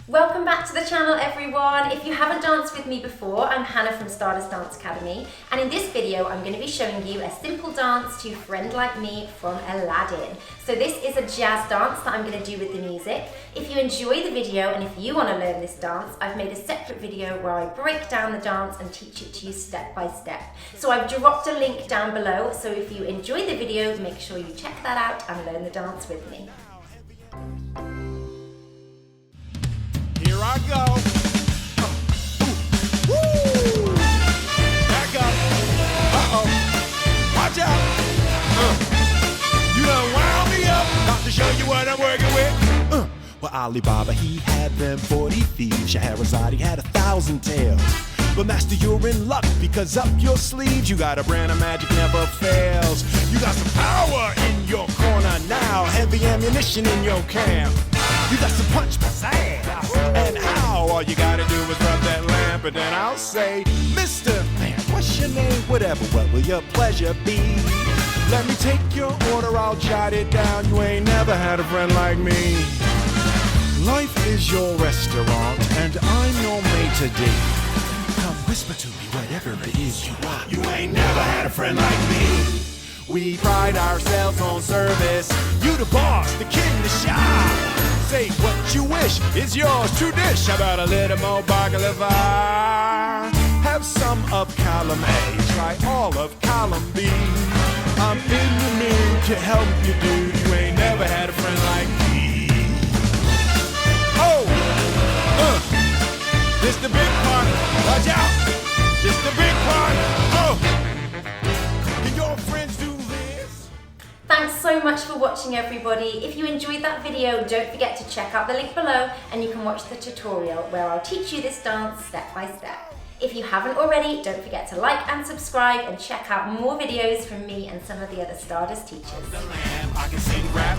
Welcome back to the channel, everyone. If you haven't danced with me before, I'm Hannah from Stardust Dance Academy, and in this video I'm going to be showing you a simple dance to Friend Like Me from Aladdin. So this is a jazz dance that I'm going to do with the music. If you enjoy the video and if you want to learn this dance, I've made a separate video where I break down the dance and teach it to you step by step. So I've dropped a link down below, so if you enjoy the video, make sure you check that out and learn the dance with me. Here I go. Woo! Back up. Uh-oh. Watch out. You done wound me up. About to show you what I'm working with. Well, Alibaba, he had them 40 thieves. Scheherazade, he had 1,000 tales. But master, you're in luck, because up your sleeves you got a brand of magic never fails. You got some power in your corner now, heavy ammunition in your camp. You got some punch pizzazz, and how all you gotta do is rub that lamp, and then I'll say, Mr. Man, what's your name? Whatever, what will your pleasure be? Let me take your order, I'll jot it down. You ain't never had a friend like me. Life is your restaurant, and I'm your maitre d'. Come whisper to me whatever it is you want. You ain't never had a friend like me. We pride ourselves on service. You the boss, the king, the shop. Say what you wish is yours to dish. How about a little more baklava? Have some of column A, try all of column B. I'm in the mood to help you, dude. You ain't never had a friend like me. Oh, this the big part. Watch out, this the big part. Oh, can your friends do this? Thanks so much for watching, everybody. If you enjoyed that video, don't forget to check out the link below and you can watch the tutorial where I'll teach you this dance step by step. If you haven't already, don't forget to like and subscribe and check out more videos from me and some of the other Stardust teachers. I can sing rap,